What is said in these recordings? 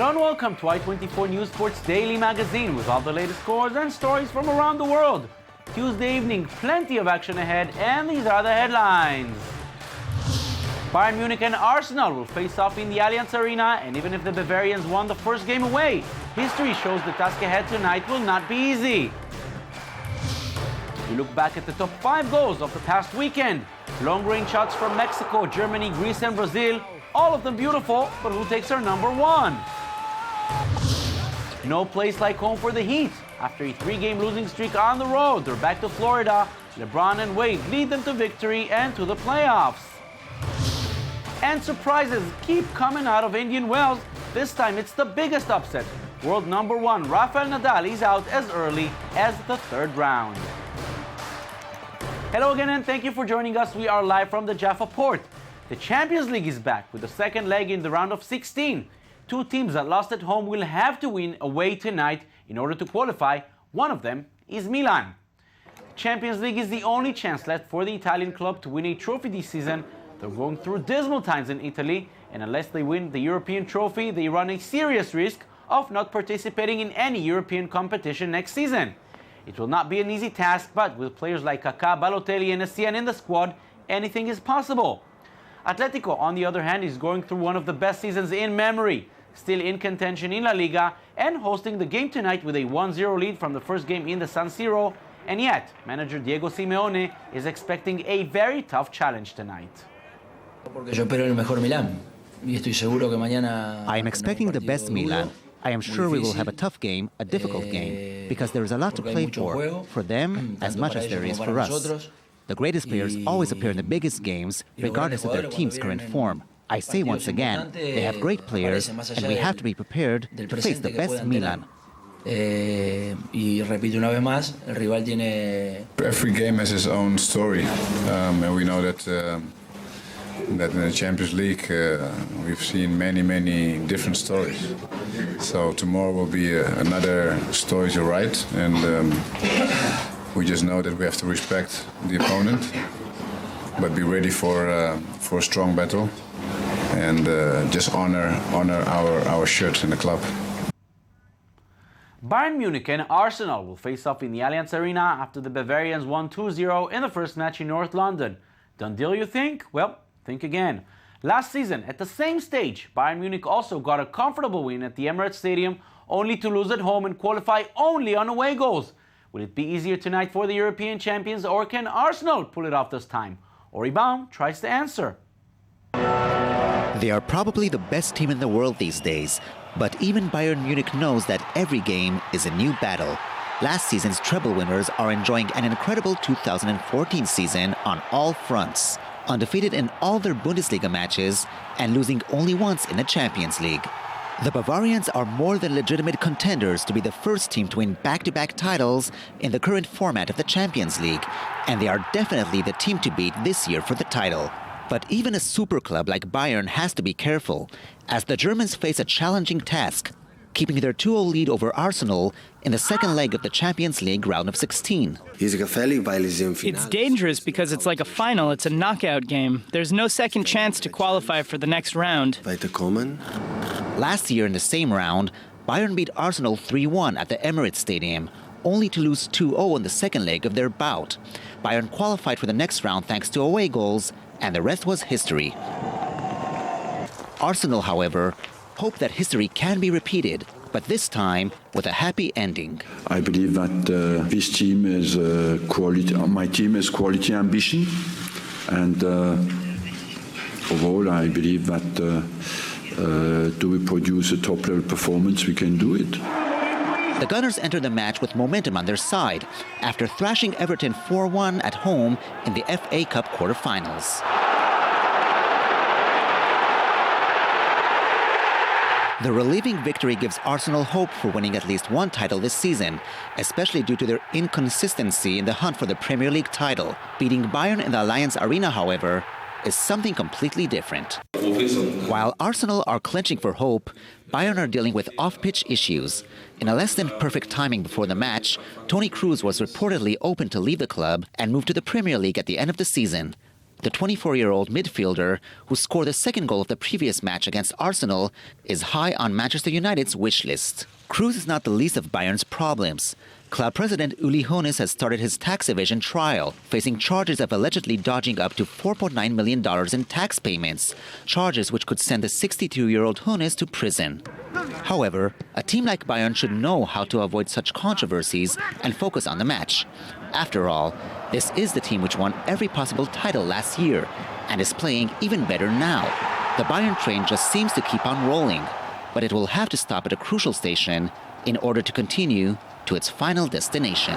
Hello and welcome to I24 News Sports Daily Magazine with all the latest scores and stories from around the world. Tuesday evening, plenty of action ahead, and these are the headlines. Bayern Munich and Arsenal will face off in the Allianz Arena, and even if the Bavarians won the first game away, history shows the task ahead tonight will not be easy. We look back at the top 5 goals of the past weekend. Long-range shots from Mexico, Germany, Greece and Brazil. All of them beautiful, but who takes our number 1? No place like home for the Heat. After a 3-game losing streak on the road, they're back to Florida. LeBron and Wade lead them to victory and to the playoffs. And surprises keep coming out of Indian Wells. This time it's the biggest upset. World number 1 Rafael Nadal is out as early as the 3rd round. Hello again and thank you for joining us. We are live from the Jaffa Port. The Champions League is back with the second leg in the round of 16. 2 teams that lost at home will have to win away tonight in order to qualify. One of them is Milan. Champions League is the only chance left for the Italian club to win a trophy this season. They're going through dismal times in Italy, and unless they win the European trophy, they run a serious risk of not participating in any European competition next season. It will not be an easy task, but with players like Kaká, Balotelli and Essien in the squad, anything is possible. Atletico, on the other hand, is going through one of the best seasons in memory, still in contention in La Liga and hosting the game tonight with a 1-0 lead from the first game in the San Siro. And yet, manager Diego Simeone is expecting a very tough challenge tonight. I am expecting the best Milan. I am sure we will have a tough game, a difficult game, because there is a lot to play for them as much as there is for us. The greatest players always appear in the biggest games, regardless of their team's current form. I say once again, they have great players, and we have to be prepared to face the best Milan. Every game has its own story, and we know that in the Champions League we've seen many different stories. So tomorrow will be another story to write, and we just know that we have to respect the opponent, but be ready for a strong battle, and just honor our shirt in the club. Bayern Munich and Arsenal will face off in the Allianz Arena after the Bavarians won 2-0 in the first match in North London. Done deal, you think? Well, think again. Last season, at the same stage, Bayern Munich also got a comfortable win at the Emirates Stadium, only to lose at home and qualify only on away goals. Will it be easier tonight for the European champions, or can Arsenal pull it off this time? Ori Baum tries to answer. They are probably the best team in the world these days, but even Bayern Munich knows that every game is a new battle. Last season's treble winners are enjoying an incredible 2014 season on all fronts, undefeated in all their Bundesliga matches and losing only once in the Champions League. The Bavarians are more than legitimate contenders to be the first team to win back-to-back titles in the current format of the Champions League, and they are definitely the team to beat this year for the title. But even a super club like Bayern has to be careful, as the Germans face a challenging task, keeping their 2-0 lead over Arsenal in the second leg of the Champions League round of 16. It's dangerous because it's like a final, it's a knockout game. There's no second chance to qualify for the next round. Last year in the same round, Bayern beat Arsenal 3-1 at the Emirates Stadium, only to lose 2-0 in the second leg of their bout. Bayern qualified for the next round thanks to away goals, and the rest was history. Arsenal, however, hope that history can be repeated, but this time with a happy ending. I believe that this team is quality. My team is quality ambition, and overall, I believe that do we produce a top-level performance, we can do it. The Gunners enter the match with momentum on their side after thrashing Everton 4-1 at home in the FA Cup quarter-finals. The relieving victory gives Arsenal hope for winning at least one title this season, especially due to their inconsistency in the hunt for the Premier League title. Beating Bayern in the Allianz Arena, however, is something completely different. While Arsenal are clinching for hope, Bayern are dealing with off-pitch issues. In a less than perfect timing before the match, Toni Kroos was reportedly open to leave the club and move to the Premier League at the end of the season. The 24-year-old midfielder, who scored the second goal of the previous match against Arsenal, is high on Manchester United's wish list. Cruz is not the least of Bayern's problems. Club president Uli Hoeneß has started his tax evasion trial, facing charges of allegedly dodging up to $4.9 million in tax payments, charges which could send the 62-year-old Hoeneß to prison. However, a team like Bayern should know how to avoid such controversies and focus on the match. After all, this is the team which won every possible title last year and is playing even better now. The Bayern train just seems to keep on rolling, but it will have to stop at a crucial station in order to continue to its final destination.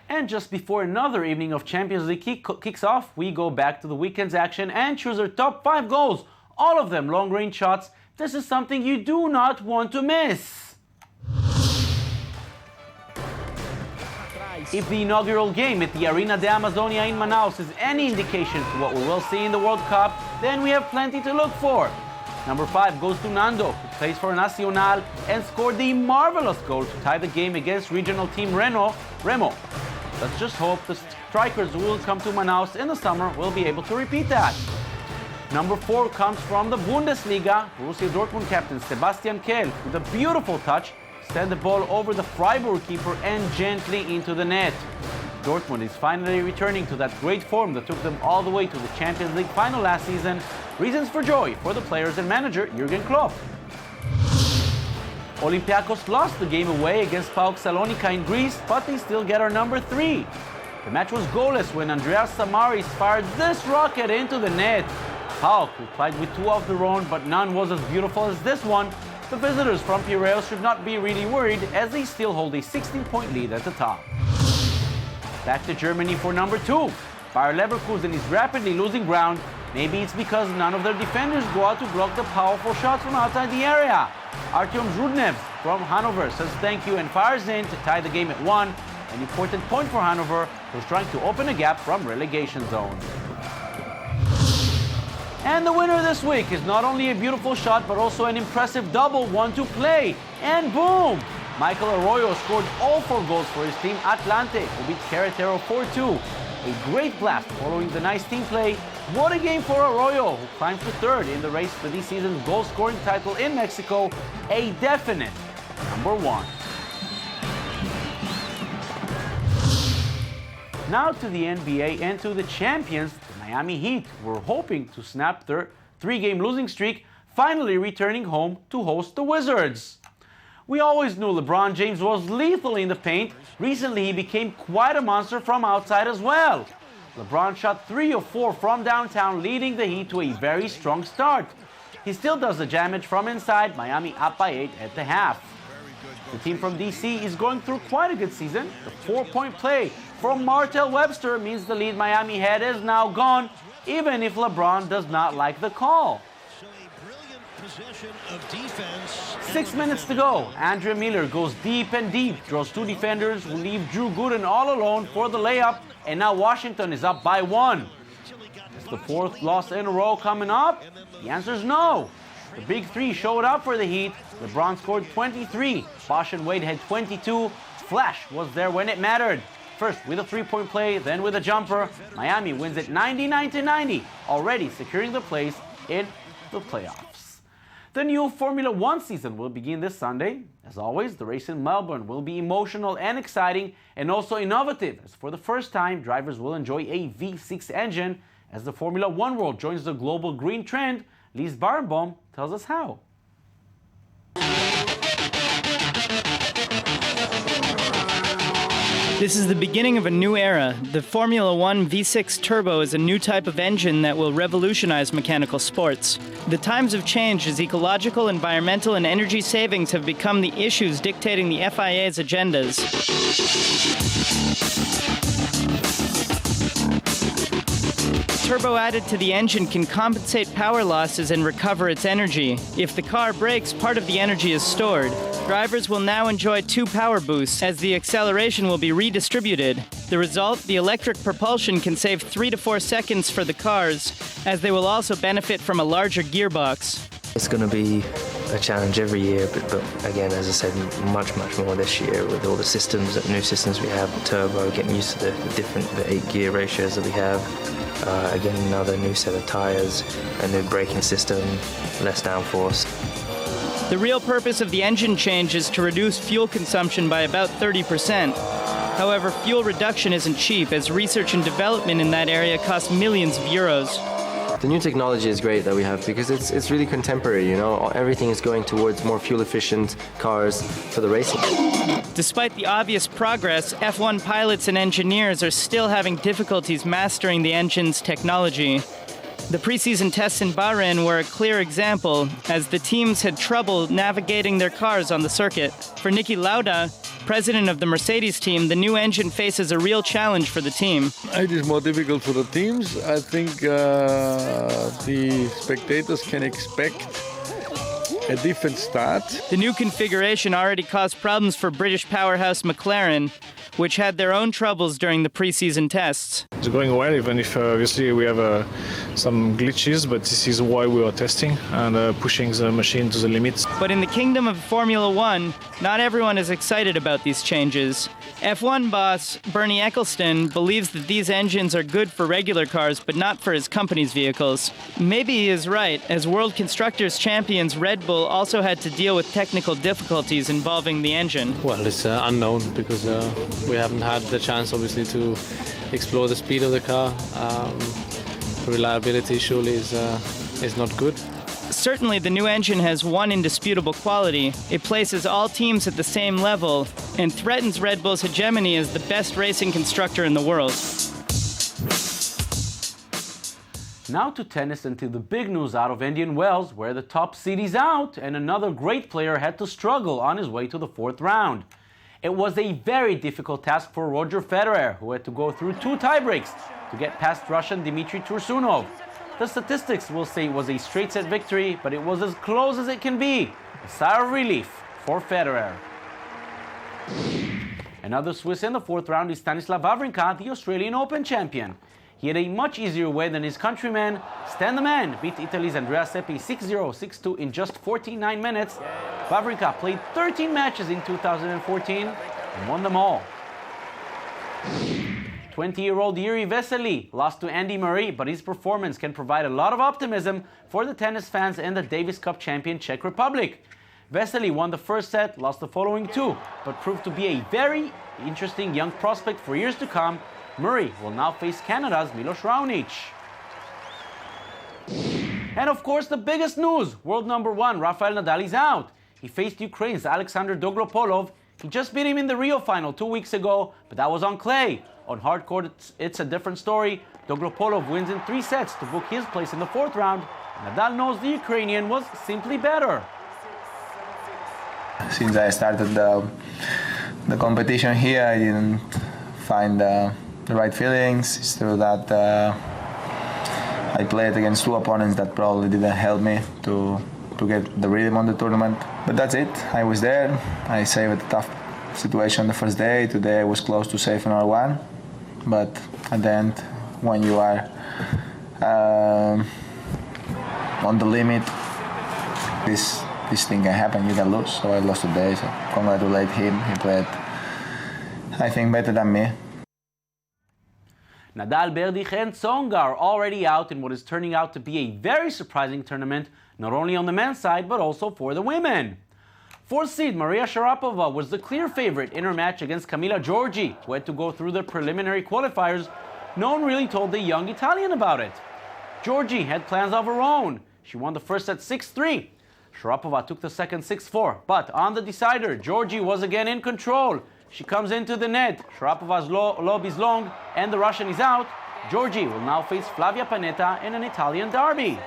And just before another evening of Champions League kicks off, we go back to the weekend's action and choose our top 5 goals, all of them long-range shots. This is something you do not want to miss. If the inaugural game at the Arena de Amazonia in Manaus is any indication to what we will see in the World Cup, then we have plenty to look for. Number 5 goes to Nando, who plays for Nacional and scored the marvelous goal to tie the game against regional team Remo. Let's just hope the strikers who will come to Manaus in the summer will be able to repeat that. Number 4 comes from the Bundesliga. Borussia Dortmund captain Sebastian Kehl, with a beautiful touch, sent the ball over the Freiburg keeper and gently into the net. Dortmund is finally returning to that great form that took them all the way to the Champions League final last season. Reasons for joy for the players and manager Jurgen Klopp. Olympiacos lost the game away against PAOK Salonika in Greece, but they still get our number 3. The match was goalless when Andreas Samaris fired this rocket into the net. PAOK replied with 2 of their own, but none was as beautiful as this one. The visitors from Piraeus should not be really worried, as they still hold a 16-point lead at the top. Back to Germany for number 2. Bayer Leverkusen is rapidly losing ground. Maybe it's because none of their defenders go out to block the powerful shots from outside the area. Artyom Zhudnev from Hanover says thank you and fires in to tie the game at 1. An important point for Hanover, who's trying to open a gap from relegation zone. And the winner this week is not only a beautiful shot, but also an impressive double, 1-2 play. And boom! Michael Arroyo scored all 4 goals for his team Atlante, who beat Querétaro 4-2. A great blast following the nice team play. What a game for Arroyo, who climbs to 3rd in the race for this season's goal-scoring title in Mexico. A definite number 1. Now to the NBA and to the champions, the Miami Heat, were hoping to snap their 3-game losing streak, finally returning home to host the Wizards. We always knew LeBron James was lethal in the paint. Recently, he became quite a monster from outside as well. LeBron shot 3 of 4 from downtown, leading the Heat to a very strong start. He still does the damage from inside, Miami up by 8 at the half. The team from DC is going through quite a good season. The 4-point play from Martell Webster means the lead Miami had is now gone, even if LeBron does not like the call. 6 minutes to go. Andrea Miller goes deep and deep, draws 2 defenders who leave Drew Gooden all alone for the layup, and now Washington is up by 1. Is the 4th loss in a row coming up? The answer is no. The big 3 showed up for the Heat. LeBron scored 23. Bosh and Wade had 22. Flash was there when it mattered. First with a 3-point play, then with a jumper. Miami wins it 99-90, already securing the place in the playoffs. The new Formula One season will begin this Sunday. As always, the race in Melbourne will be emotional and exciting, and also innovative, as for the first time, drivers will enjoy a V6 engine. As the Formula One world joins the global green trend, Lise Barenbaum tells us how. This is the beginning of a new era. The Formula One V6 Turbo is a new type of engine that will revolutionize mechanical sports. The times have changed as ecological, environmental, and energy savings have become the issues dictating the FIA's agendas. Turbo added to the engine can compensate power losses and recover its energy. If the car brakes, part of the energy is stored. Drivers will now enjoy 2 power boosts, as the acceleration will be redistributed. The result, the electric propulsion can save 3 to 4 seconds for the cars, as they will also benefit from a larger gearbox. It's going to be a challenge every year, but again, as I said, much more this year with all the systems, new systems we have, the turbo, getting used to the 8 gear ratios that we have. Again, another new set of tyres, a new braking system, less downforce. The real purpose of the engine change is to reduce fuel consumption by about 30%. However, fuel reduction isn't cheap, as research and development in that area costs millions of euros. The new technology is great that we have because it's really contemporary, you know. Everything is going towards more fuel-efficient cars for the racing. Despite the obvious progress, F1 pilots and engineers are still having difficulties mastering the engine's technology. The preseason tests in Bahrain were a clear example, as the teams had trouble navigating their cars on the circuit. For Niki Lauda, president of the Mercedes team, the new engine faces a real challenge for the team. It is more difficult for the teams. I think the spectators can expect a different start. The new configuration already caused problems for British powerhouse McLaren, which had their own troubles during the preseason tests. It's going well, even if obviously we have some glitches, but this is why we are testing and pushing the machine to the limits. But in the kingdom of Formula One, not everyone is excited about these changes. F1 boss Bernie Ecclestone believes that these engines are good for regular cars, but not for his company's vehicles. Maybe he is right, as World Constructors champions Red Bull also had to deal with technical difficulties involving the engine. Well, it's unknown because we haven't had the chance, obviously, to explore the speed of the car. Reliability surely is not good. Certainly, the new engine has one indisputable quality. It places all teams at the same level and threatens Red Bull's hegemony as the best racing constructor in the world. Now to tennis and to the big news out of Indian Wells, where the top seed is out and another great player had to struggle on his way to the 4th round. It was a very difficult task for Roger Federer, who had to go through 2 tiebreaks to get past Russian Dmitry Tursunov. The statistics will say it was a straight set victory, but it was as close as it can be. A sigh of relief for Federer. Another Swiss in the 4th round is Stanislav Wawrinka, the Australian Open champion. He had a much easier way than his countryman. Stan the Man beat Italy's Andrea Seppi 6-0, 6-2 in just 49 minutes. Wawrinka played 13 matches in 2014 and won them all. 20-year-old Jiri Vesely lost to Andy Murray, but his performance can provide a lot of optimism for the tennis fans and the Davis Cup champion Czech Republic. Vesely won the first set, lost the following 2, but proved to be a very interesting young prospect for years to come. Murray will now face Canada's Milos Raonic. And of course, the biggest news, world number 1 Rafael Nadal is out. He faced Ukraine's Alexander Dolgopolov. He just beat him in the Rio final 2 weeks ago, but that was on clay. On hard court, it's a different story. Dolgopolov wins in 3 sets to book his place in the 4th round. Nadal knows the Ukrainian was simply better. Since I started the competition here, I didn't find the right feelings. It's true that I played against 2 opponents that probably didn't help me to get the rhythm on the tournament. But that's it. I was there. I saved a tough situation the first day. Today I was close to save another one. But at the end, when you are on the limit, this thing can happen. You can lose. So I lost today. So congratulate him. He played, I think, better than me. Nadal, Berdych and Tsonga are already out in what is turning out to be a very surprising tournament, not only on the men's side, but also for the women. 4th seed Maria Sharapova was the clear favorite in her match against Camila Giorgi, who had to go through the preliminary qualifiers. No one really told the young Italian about it. Giorgi had plans of her own. She won the first set 6-3. Sharapova took the second 6-4, but on the decider, Giorgi was again in control. She comes into the net. Sharapova's lob is long, and the Russian is out. Giorgi will now face Flavia Pannetta in an Italian derby.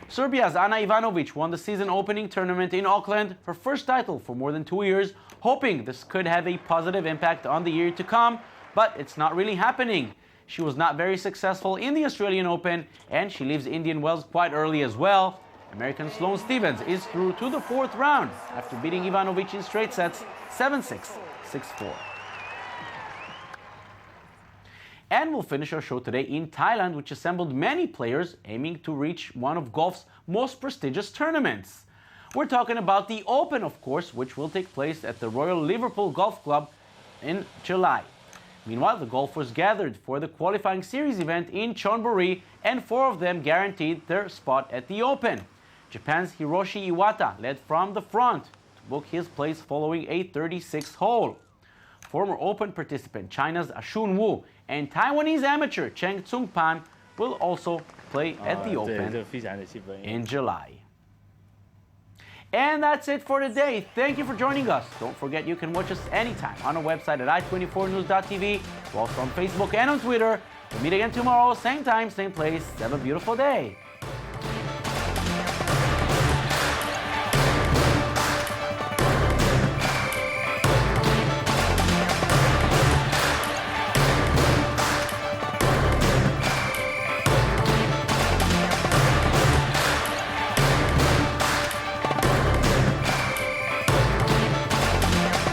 Serbia's Ana Ivanovic won the season opening tournament in Auckland, her first title for more than 2 years, hoping this could have a positive impact on the year to come, but it's not really happening. She was not very successful in the Australian Open, and she leaves Indian Wells quite early as well. American Sloane Stephens is through to the 4th round after beating Ivanovic in straight sets 7-6, 6-4. And we'll finish our show today in Thailand, which assembled many players aiming to reach one of golf's most prestigious tournaments. We're talking about the Open, of course, which will take place at the Royal Liverpool Golf Club in July. Meanwhile, the golfers gathered for the qualifying series event in Chonburi, and 4 of them guaranteed their spot at the Open. Japan's Hiroshi Iwata led from the front to book his place following a 36th hole. Former Open participant China's Ashun Wu and Taiwanese amateur Cheng Tsung Pan will also play at the Open in July. And that's it for today. Thank you for joining us. Don't forget you can watch us anytime on our website at i24news.tv, also on Facebook and on Twitter. We'll meet again tomorrow, same time, same place. Have a beautiful day.